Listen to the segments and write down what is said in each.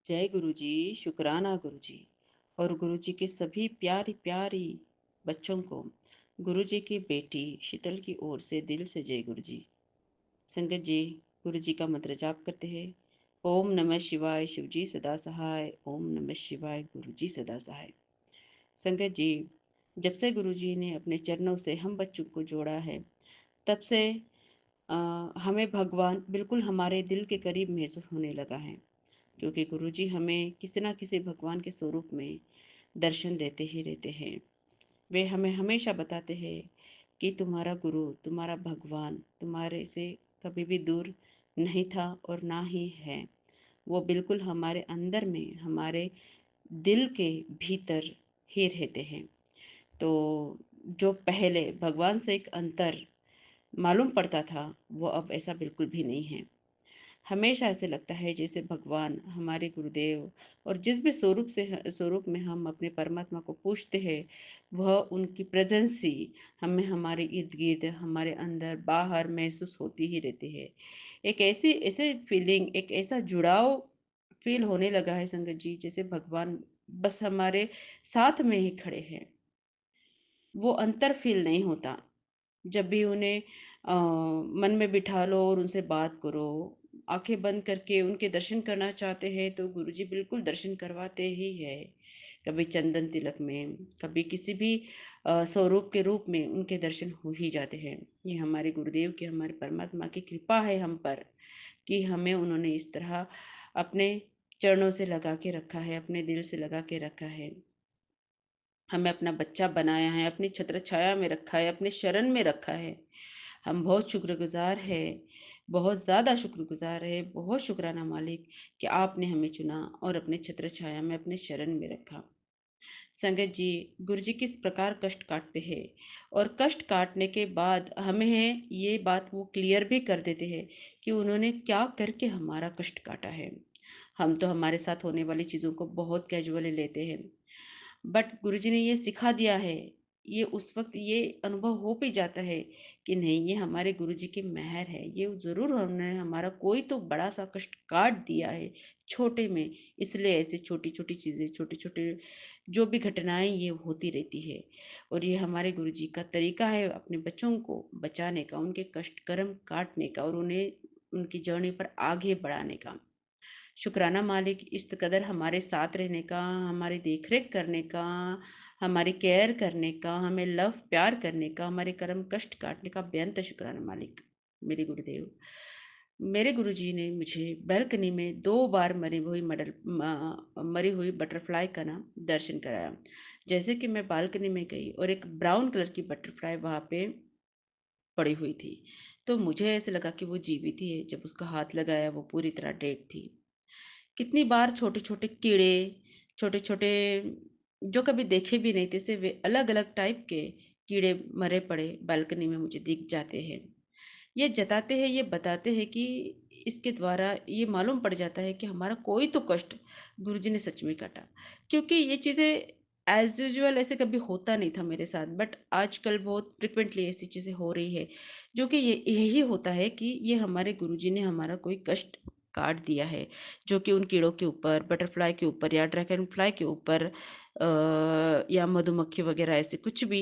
जय गुरु जी। शुक्राना गुरु जी। और गुरु जी के सभी प्यारी प्यारी बच्चों को गुरु जी की बेटी शीतल की ओर से दिल से जय गुरु जी। संगत जी, गुरु जी का मंत्र जाप करते हैं। ओम नमः शिवाय, शिव जी सदा सहाय। ओम नमः शिवाय, गुरु जी सदा सहाय। संगत जी, जब से गुरु जी ने अपने चरणों से हम बच्चों को जोड़ा है, तब से अ, हमें भगवान बिल्कुल हमारे दिल के करीब महसूस होने लगा है। क्योंकि गुरुजी हमें किसी ना किसी भगवान के स्वरूप में दर्शन देते ही रहते हैं। वे हमें हमेशा बताते हैं कि तुम्हारा गुरु, तुम्हारा भगवान तुम्हारे से कभी भी दूर नहीं था और ना ही है। वो बिल्कुल हमारे अंदर में, हमारे दिल के भीतर ही रहते हैं। तो जो पहले भगवान से एक अंतर मालूम पड़ता था, वो अब ऐसा बिल्कुल भी नहीं है। हमेशा ऐसे लगता है जैसे भगवान हमारे गुरुदेव, और जिस भी स्वरूप में हम अपने परमात्मा को पूछते हैं, वह उनकी प्रेजेंस ही हमें हमारे इर्द गिर्द, हमारे अंदर बाहर महसूस होती ही रहती है। एक ऐसी ऐसे फीलिंग, एक ऐसा जुड़ाव फील होने लगा है संगत जी, जैसे भगवान बस हमारे साथ में ही खड़े हैं। वो अंतर फील नहीं होता। जब भी उन्हें मन में बिठा लो और उनसे बात करो, आंखें बंद करके उनके दर्शन करना चाहते हैं तो गुरुजी बिल्कुल दर्शन करवाते ही है। कभी चंदन तिलक में, कभी किसी भी स्वरूप के रूप में उनके दर्शन हो ही जाते हैं। ये हमारे गुरुदेव की, हमारे परमात्मा की कृपा है हम पर, कि हमें उन्होंने इस तरह अपने चरणों से लगा के रखा है, अपने दिल से लगा के रखा है। हमें अपना बच्चा बनाया है, अपनी छत्र छाया में रखा है, अपने शरण में रखा है। हम बहुत शुक्रगुजार है, बहुत ज़्यादा शुक्रगुजार है, बहुत शुक्राना मालिक कि आपने हमें चुना और अपने छत्र छाया में, अपने शरण में रखा। संगत जी, गुरु जी किस प्रकार कष्ट काटते हैं, और कष्ट काटने के बाद हमें ये बात वो क्लियर भी कर देते हैं कि उन्होंने क्या करके हमारा कष्ट काटा है। हम तो हमारे साथ होने वाली चीज़ों को बहुत कैजुअली लेते हैं, बट गुरुजी ने ये सिखा दिया है। ये उस वक्त ये अनुभव हो भी जाता है कि नहीं, ये हमारे गुरुजी की मेहर है, ये जरूर हमने हमारा कोई तो बड़ा सा कष्ट काट दिया है छोटे में। इसलिए ऐसी छोटी छोटी चीजें, छोटे छोटे जो भी घटनाएं ये होती रहती है। और ये हमारे गुरुजी का तरीका है अपने बच्चों को बचाने का, उनके कष्ट कर्म काटने का और उन्हें उनकी जर्नी पर आगे बढ़ाने का। शुक्राना मालिक, इस कदर हमारे साथ रहने का, हमारी देखरेख करने का, हमारी केयर करने का, हमें लव प्यार करने का, हमारे कर्म कष्ट काटने का बेअंत शुक्राना मालिक। मेरे गुरुदेव, मेरे गुरुजी ने मुझे बालकनी में 2 बार मरी हुई बटरफ्लाई का ना दर्शन कराया। जैसे कि मैं बालकनी में गई और एक ब्राउन कलर की बटरफ्लाई वहां पे पड़ी हुई थी, तो मुझे ऐसे लगा कि वो जीवित ही है। जब उसका हाथ लगाया, वो पूरी तरह डेड थी। कितनी बार छोटे छोटे कीड़े, छोटे छोटे जो कभी देखे भी नहीं थे, से वे अलग अलग टाइप के कीड़े मरे पड़े बालकनी में मुझे दिख जाते हैं। ये जताते हैं, ये बताते हैं कि इसके द्वारा ये मालूम पड़ जाता है कि हमारा कोई तो कष्ट गुरुजी ने सच में काटा। क्योंकि ये चीज़ें एज यूजुअल ऐसे कभी होता नहीं था मेरे साथ, बट आजकल बहुत फ्रिक्वेंटली ऐसी चीज़ें हो रही है। जो कि ये यही होता है कि ये हमारे गुरुजी ने हमारा कोई कष्ट काट दिया है, जो कि उन कीड़ों के ऊपर, बटरफ्लाई के ऊपर, या ड्रैगन फ्लाई के ऊपर, या मधुमक्खी वगैरह, ऐसे कुछ भी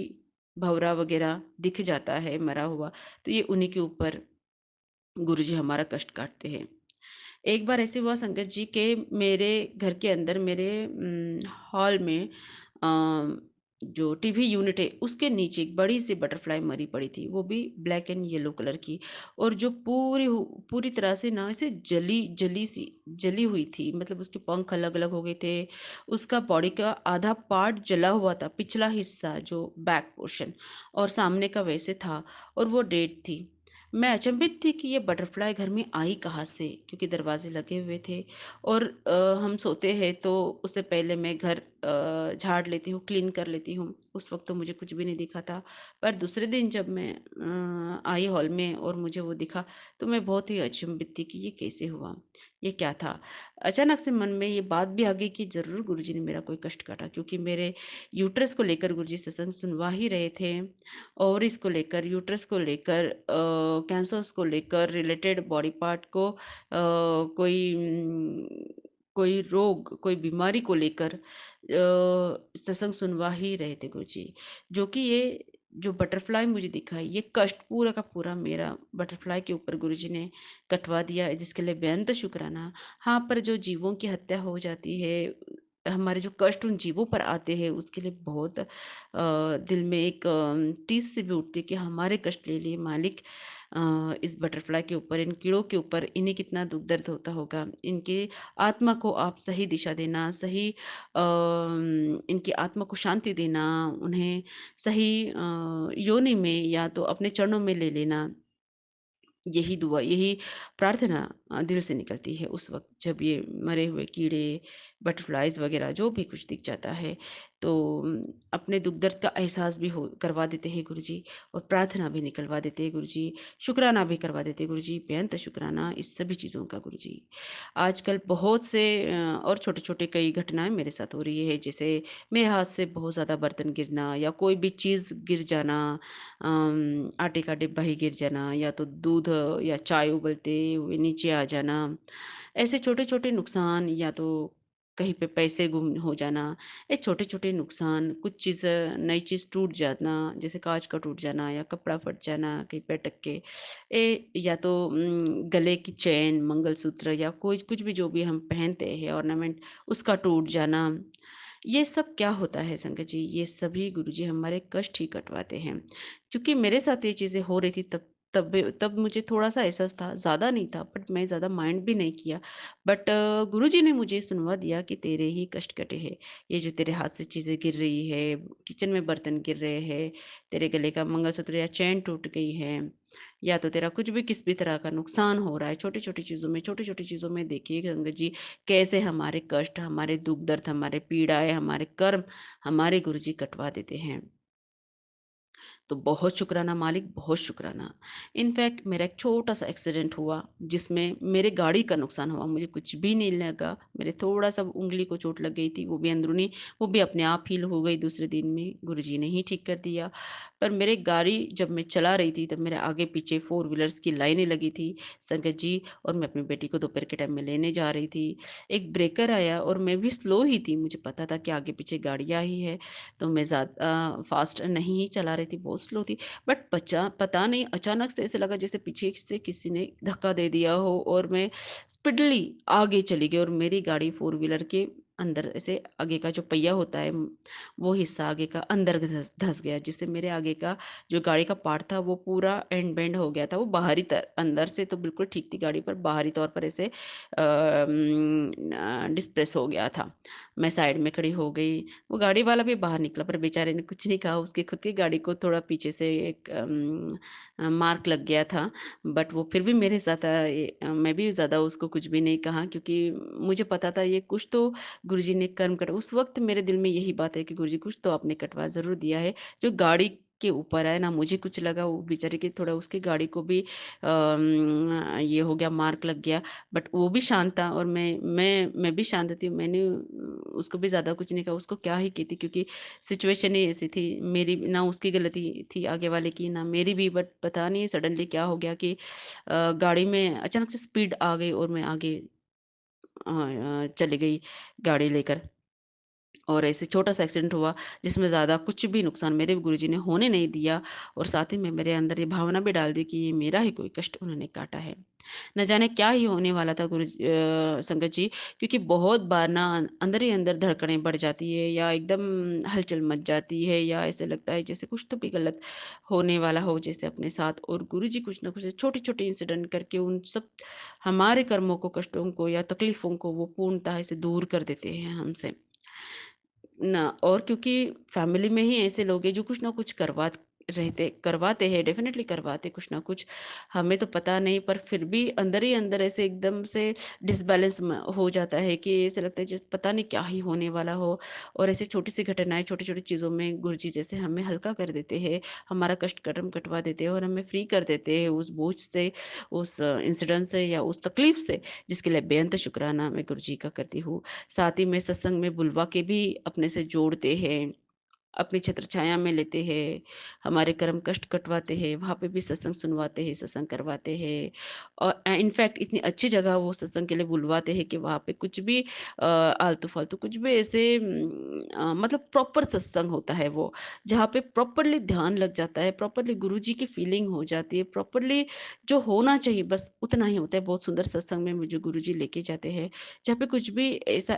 भंवरा वगैरह दिख जाता है मरा हुआ, तो ये उन्हीं के ऊपर गुरुजी हमारा कष्ट काटते हैं। एक बार ऐसे हुआ संगत जी के, मेरे घर के अंदर, मेरे हॉल में अ, जो टीवी यूनिट है उसके नीचे एक बड़ी सी बटरफ्लाई मरी पड़ी थी, वो भी ब्लैक एंड येलो कलर की। और जो पूरी तरह से ना ऐसे जली जली सी जली हुई थी, मतलब उसके पंख अलग अलग हो गए थे। उसका बॉडी का आधा पार्ट जला हुआ था, पिछला हिस्सा जो बैक पोर्शन, और सामने का वैसे था, और वो डेड थी। मैं अचंभित थी कि ये बटरफ्लाई घर में आई कहाँ से, क्योंकि दरवाजे लगे हुए थे। और हम सोते हैं तो उससे पहले मैं घर झाड़ लेती हूँ, क्लीन कर लेती हूँ। उस वक्त तो मुझे कुछ भी नहीं दिखा था। पर दूसरे दिन जब मैं आई हॉल में और मुझे वो दिखा, तो मैं बहुत ही अचंभित थी कि ये कैसे हुआ, ये क्या था। अचानक से मन में ये बात भी आ गई कि जरूर गुरुजी ने मेरा कोई कष्ट काटा, क्योंकि मेरे यूट्रस को लेकर गुरुजी सत्संग सुनवा ही रहे थे। और इसको लेकर, यूट्रस को लेकर, कैंसर्स को लेकर, रिलेटेड बॉडी पार्ट को कोई कोई रोग, कोई बीमारी को लेकर सत्संग सुनवा ही रहे थे गुरुजी। जो कि ये जो बटरफ्लाई मुझे दिखा, ये कष्ट पूरा का पूरा मेरा बटरफ्लाई के ऊपर गुरुजी ने कटवा दिया, जिसके लिए बेअंत शुक्राना। हाँ, पर जो जीवों की हत्या हो जाती है, हमारे जो कष्ट उन जीवों पर आते हैं, उसके लिए बहुत दिल में एक टीस सी भी उठती है कि हमारे कष्ट ले लिए मालिक। इस बटरफ्लाई के ऊपर, इन कीड़ों के ऊपर इन्हें कितना दुख दर्द होता होगा। इनकी आत्मा को आप सही दिशा देना, सही इनकी आत्मा को शांति देना, उन्हें सही योनि में या तो अपने चरणों में ले लेना। यही दुआ, यही प्रार्थना दिल से निकलती है उस वक़्त जब ये मरे हुए कीड़े, बटरफ्लाइज़ वग़ैरह जो भी कुछ दिख जाता है। तो अपने दुःख दर्द का एहसास भी हो करवा देते हैं गुरुजी, और प्रार्थना भी निकलवा देते हैं गुरुजी, शुक्राना भी करवा देते हैं गुरुजी, बेअंत शुक्राना इस सभी चीज़ों का गुरुजी। आजकल बहुत से और छोटे-छोटे कई घटनाएँ मेरे साथ हो रही है, जैसे मेरे हाथ से बहुत ज़्यादा बर्तन गिरना या कोई भी चीज़ गिर जाना, आटे का डिब्बा ही गिर जाना, या तो दूध या चाय उबलते हुए नीचे आ जाना। ऐसे छोटे-छोटे नुकसान, या तो कहीं पे पैसे गुम हो जाना, ये छोटे-छोटे नुकसान, कुछ चीज़ नई चीज़ टूट जाना, जैसे काँच का टूट जाना या कपड़ा फट जाना कहीं पे अटक के, या तो गले की चेन, मंगलसूत्र या कोई कुछ भी जो भी हम पहनते हैं ऑर्नामेंट, उसका टूट जाना। ये सब क्या होता है संगत जी, ये सभी गुरुजी हमारे कष्ट ही कटवाते हैं। चूँकि मेरे साथ ये चीज़ें हो रही थी, तब मुझे थोड़ा-सा एहसास था, ज़्यादा नहीं था, बट मैं ज़्यादा माइंड भी नहीं किया। बट गुरुजी ने मुझे सुनवा दिया कि तेरे ही कष्ट कटे हैं। ये जो तेरे हाथ से चीज़ें गिर रही है, किचन में बर्तन गिर रहे हैं, तेरे गले का मंगलसूत्र या चैन टूट गई है, या तो तेरा कुछ भी किस भी तरह का नुकसान हो रहा है, छोटी-छोटी चीज़ों में देखिए संगत जी, कैसे हमारे कष्ट, हमारे दुःख दर्द, हमारे पीड़ाएँ, हमारे कर्म हमारे गुरुजी कटवा देते हैं। तो बहुत शुक्राना मालिक, बहुत शुक्राना। इनफैक्ट मेरा एक छोटा-सा एक्सीडेंट हुआ, जिसमें मेरे गाड़ी का नुकसान हुआ, मुझे कुछ भी नहीं लगा। मेरे थोड़ा-सा उँगली को चोट लग गई थी, वो भी अंदरूनी, वो भी अपने आप हील हो गई दूसरे दिन में, गुरुजी ने ही ठीक कर दिया। पर मेरे गाड़ी जब मैं चला रही थी, तब मेरे आगे-पीछे फ़ोर व्हीलर्स की लाइनें लगी थी, संगत जी, और मैं अपनी बेटी को दोपहर के टाइम में लेने जा रही थी। एक ब्रेकर आया और मैं भी स्लो ही थी, मुझे पता था कि आगे-पीछे गाड़ियाँ ही है, तो मैं फ़ास्ट नहीं ही चला रही थी, बहुत स्लो थी। बट पता नहीं अचानक से ऐसे लगा जैसे पीछे से किसी ने धक्का दे दिया हो, और मैं स्पीडली आगे चली गई, और मेरी गाड़ी फ़ोर व्हीलर के अंदर ऐसे आगे का जो पहिया होता है, वो हिस्सा आगे का अंदर धँस धँस गया, जिससे मेरे आगे का जो गाड़ी का पार्ट था वो पूरा एंड बेंड हो गया था। वो बाहरी अंदर से तो बिल्कुल ठीक थी गाड़ी, पर बाहरी तौर पर ऐसे डिस्प्लेस हो गया था। मैं साइड में खड़ी हो गई, वो गाड़ी वाला भी बाहर निकला, पर बेचारे ने कुछ नहीं कहा, उसकी खुद की गाड़ी को थोड़ा पीछे से एक मार्क लग गया था। बट वो फिर भी मेरे साथ मैं भी ज़्यादा उसको कुछ भी नहीं कहा, क्योंकि मुझे पता था ये कुछ तो गुरुजी ने कर्म कटा। उस वक़्त मेरे दिल में यही बात है कि गुरुजी कुछ तो आपने कटवा ज़रूर दिया है, जो गाड़ी के ऊपर है ना, मुझे कुछ लगा, वो बेचारे की थोड़ा उसकी गाड़ी को भी ये हो गया, मार्क लग गया। बट वो भी शांत था, और मैं भी शांत थी। मैंने उसको भी ज़्यादा कुछ नहीं कहा, उसको क्या ही कहती, क्योंकि सिचुएशन ही ऐसी थी। मेरी ना उसकी गलती थी आगे वाले की, ना मेरी भी। बट पता नहीं सडनली क्या हो गया कि गाड़ी में अचानक से स्पीड आ गई, और मैं आगे चली गई गाड़ी लेकर। और ऐसे छोटा-सा एक्सीडेंट हुआ, जिसमें ज़्यादा कुछ भी नुकसान मेरे गुरुजी ने होने नहीं दिया, और साथ ही में मेरे अंदर ये भावना भी डाल दी कि ये मेरा ही कोई कष्ट उन्होंने काटा है। न जाने क्या ही होने वाला था संगत जी, क्योंकि बहुत बार ना अंदर ही अंदर धड़कनें बढ़ जाती है, या एकदम हलचल मच जाती है, या ऐसे लगता है जैसे कुछ तो भी गलत होने वाला हो जैसे अपने साथ, और गुरुजी कुछ ना कुछ छोटे-छोटे इंसिडेंट करके उन सब हमारे कर्मों को, कष्टों को या तकलीफ़ों को वो पूर्णतः से दूर कर देते हैं हमसे। ना, और क्योंकि फैमिली में ही ऐसे लोग हैं जो कुछ ना कुछ करवाते हैं, डेफ़िनेटली करवाते कुछ ना कुछ। हमें तो पता नहीं, पर फिर भी अंदर ही अंदर ऐसे एकदम से डिसबैलेंस हो जाता है कि ऐसा लगता है जैसे पता नहीं क्या ही होने वाला हो। और ऐसी छोटी-सी घटनाएँ, छोटी-छोटी चीज़ों में गुरुजी जैसे हमें हल्का कर देते हैं, हमारा कष्ट कर्म कटवा देते हैं, और हमें फ्री कर देते हैं उस बोझ से, उस इंसिडेंट से या उस तकलीफ़ से, जिसके लिए बेअंत शुक्राना मैं गुरुजी का करती हूँ। साथ ही में सत्संग में बुलवा के भी अपने से जोड़ते हैं, अपनी छत्र छाया में लेते हैं, हमारे कर्म कष्ट कटवाते हैं, वहाँ पे भी सत्संग सुनवाते हैं, सत्संग करवाते हैं। और इनफैक्ट इतनी अच्छी जगह वो सत्संग के लिए बुलवाते हैं कि वहाँ पे कुछ भी आलतू-फालतू कुछ भी ऐसे मतलब प्रॉपर सत्संग होता है वो, जहाँ पे प्रॉपरली ध्यान लग जाता है, प्रॉपरली गुरुजी की फीलिंग हो जाती है, प्रॉपरली जो होना चाहिए बस उतना ही होता है। बहुत सुंदर सत्संग में मुझे गुरुजी लेके जाते हैं, जहाँ पे कुछ भी ऐसा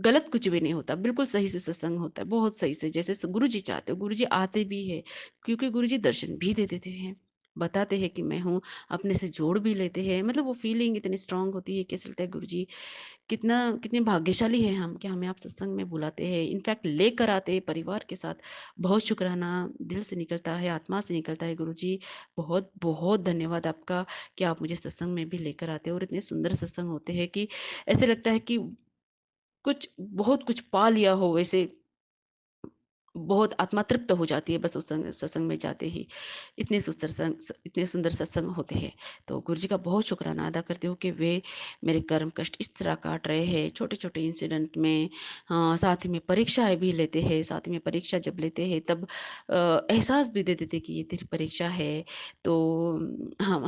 गलत कुछ भी नहीं होता, बिल्कुल सही से सत्संग होता है, बहुत सही से जैसे गुरुजी चाहते हो। गुरुजी आते भी हैं, क्योंकि गुरुजी दर्शन भी दे देते हैं, बताते हैं कि मैं हूँ, अपने से जोड़ भी लेते हैं। मतलब वो फीलिंग इतनी स्ट्रांग होती है कि ऐसा लगता है गुरुजी कितना कितने भाग्यशाली हैं हम कि हमें आप सत्संग में बुलाते हैं, इनफैक्ट लेकर आते हैं परिवार के साथ। बहुत शुक्राना दिल से निकलता है, आत्मा से निकलता है गुरुजी। बहुत बहुत धन्यवाद आपका कि आप मुझे सत्संग में भी लेकर आते हो, और इतने सुंदर सत्संग होते हैं कि ऐसे लगता है कि कुछ बहुत कुछ पा लिया हो वैसे। बहुत आत्मा तृप्त हो जाती है बस उस सत्संग में जाते ही। इतने सुंदर सत्संग होते हैं। तो गुरु जी का बहुत शुक्राना अदा करती हूँ कि वे मेरे कर्म कष्ट इस तरह काट रहे हैं, छोटे-छोटे इंसिडेंट में। साथ ही में परीक्षाएँ भी लेते हैं, साथ ही में परीक्षा जब लेते हैं तब एहसास भी दे देते हैं कि ये तेरी परीक्षा है। तो हम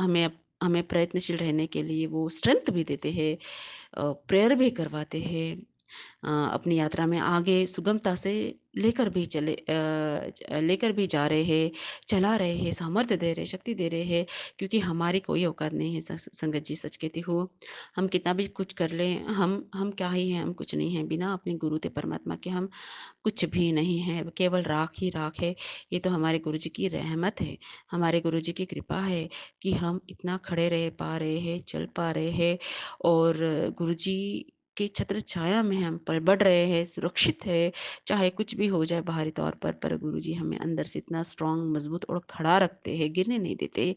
हमें प्रयत्नशील रहने के लिए वो स्ट्रेंथ भी देते हैं, प्रेयर भी करवाते हैं। अपनी यात्रा में आगे सुगमता से लेकर भी जा रहे हैं, चला रहे हैं, सामर्थ्य दे रहे हैं, शक्ति दे रहे हैं, क्योंकि हमारी कोई औकात नहीं है। संगत जी सच कहती हूँ, हम कितना भी कुछ कर लें, हम क्या ही हैं, हम कुछ नहीं हैं, बिना अपने गुरु ते परमात्मा के हम कुछ भी नहीं है, केवल राख ही राख है। ये तो हमारे गुरुजी की रहमत है, हमारे गुरुजी की कृपा है कि हम इतना खड़े रह पा रहे हैं, चल पा रहे हैं, और गुरुजी की छत्र छाया में हम पल बढ़ रहे हैं, सुरक्षित है। चाहे कुछ भी हो जाए बाहरी तौर पर गुरुजी हमें अंदर से इतना स्ट्रांग, मजबूत और खड़ा रखते हैं, गिरने नहीं देते,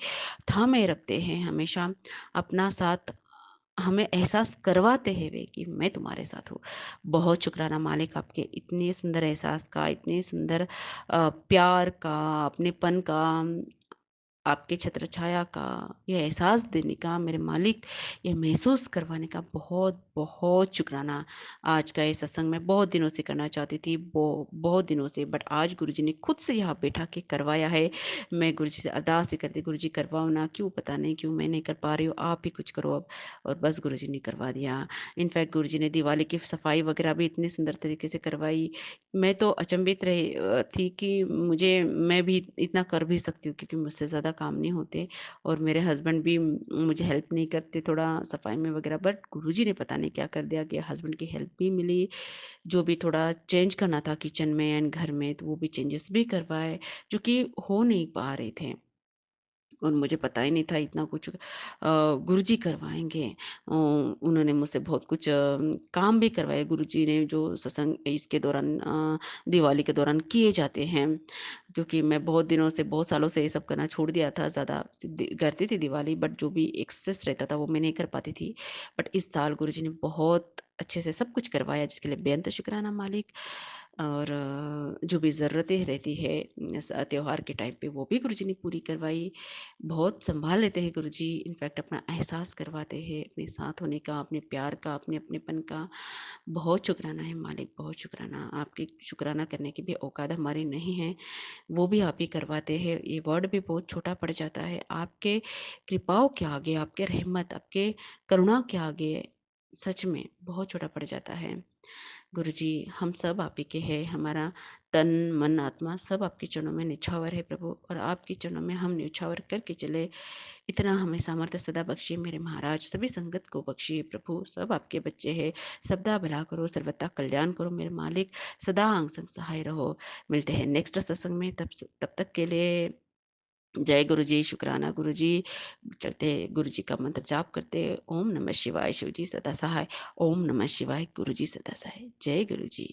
थामे रखते हैं हमेशा अपना साथ। हमें एहसास करवाते हैं वे कि मैं तुम्हारे साथ हूँ। बहुत शुक्राना मालिक आपके इतने सुंदर एहसास का, इतने सुंदर प्यार का, अपनेपन का, आपके छत्र छाया का, ये एहसास देने का मेरे मालिक, ये महसूस करवाने का बहुत बहुत शुक्राना। आज का ये सत्संग मैं बहुत दिनों से करना चाहती थी, बहुत दिनों से, बट आज गुरुजी ने खुद से यहाँ बैठा के करवाया है। मैं गुरुजी से अरदास ही करती, गुरुजी करवाओ ना, क्यों पता नहीं क्यों मैं नहीं कर पा रही हूँ, आप ही कुछ करो अब। और बस गुरुजी ने करवा दिया। इनफैक्ट गुरुजी ने दिवाली की सफाई वगैरह भी इतनी सुंदर तरीके से करवाई। मैं तो अचंभित रही थी कि मैं भी इतना कर भी सकती हूँ, क्योंकि मुझसे ज़्यादा काम नहीं होते, और मेरे हस्बैंड भी मुझे हेल्प नहीं करते थोड़ा सफाई में वगैरह। बट गुरुजी ने पता नहीं क्या कर दिया कि हस्बैंड की हेल्प भी मिली, जो भी थोड़ा चेंज करना था किचन में एंड घर में, तो वो भी चेंजेस भी करवाए, जो कि हो नहीं पा रहे थे। और मुझे पता ही नहीं था इतना कुछ गुरुजी करवाएँगे। उन्होंने मुझसे बहुत कुछ काम भी करवाए गुरुजी ने, जो सत्संग इसके दौरान दिवाली के दौरान किए जाते हैं। क्योंकि मैं बहुत दिनों से, बहुत सालों से ये सब करना छोड़ दिया था, ज़्यादा करती थी दिवाली, बट जो भी एक्सेस रहता था वो मैं नहीं कर पाती थी। बट इस साल गुरुजी ने बहुत अच्छे से सब कुछ करवाया, जिसके लिए बेअंत शुक्राना मालिक। और जो भी ज़रूरतें रहती है त्योहार के टाइम पे, वो भी गुरुजी ने पूरी करवाई। बहुत सँभाल लेते हैं गुरुजी, इनफैक्ट अपना एहसास करवाते हैं, अपने साथ होने का, अपने प्यार का, अपने अपनेपन का। बहुत शुक्राना है मालिक, बहुत शुक्राना। आपकी शुक्राना करने की भी औकात हमारी नहीं है, वो भी आप ही करवाते हैं। ये वर्ड भी बहुत छोटा पड़ जाता है आपके कृपाओं के आगे, आपके रहमत, आपके करुणा के आगे सच में बहुत छोटा पड़ जाता है। गुरुजी, हम सब आप ही के हैं, हमारा तन, मन, आत्मा सब आपके चरणों में न्यौछावर है प्रभु, और आपके चरणों में हम न्यौछावर करके चले। इतना हमें सामर्थ्य सदा बख्शिए मेरे महाराज, सभी संगत को बख्शिए प्रभु, सब आपके बच्चे हैं। सबदा भला करो, सर्वदा कल्याण करो मेरे मालिक, सदा अंग संग सहाय रहो। मिलते हैं नेक्स्ट सत्संग में, तब तक के लिए जय गुरु जी, शुक्राना गुरु जी। चलते गुरु जी का मंत्र जाप करते, ओम नमः शिवाय, शिव जी सदा सहाय। ओम नमः शिवाय, गुरु जी सदा सहाय। जय गुरु जी।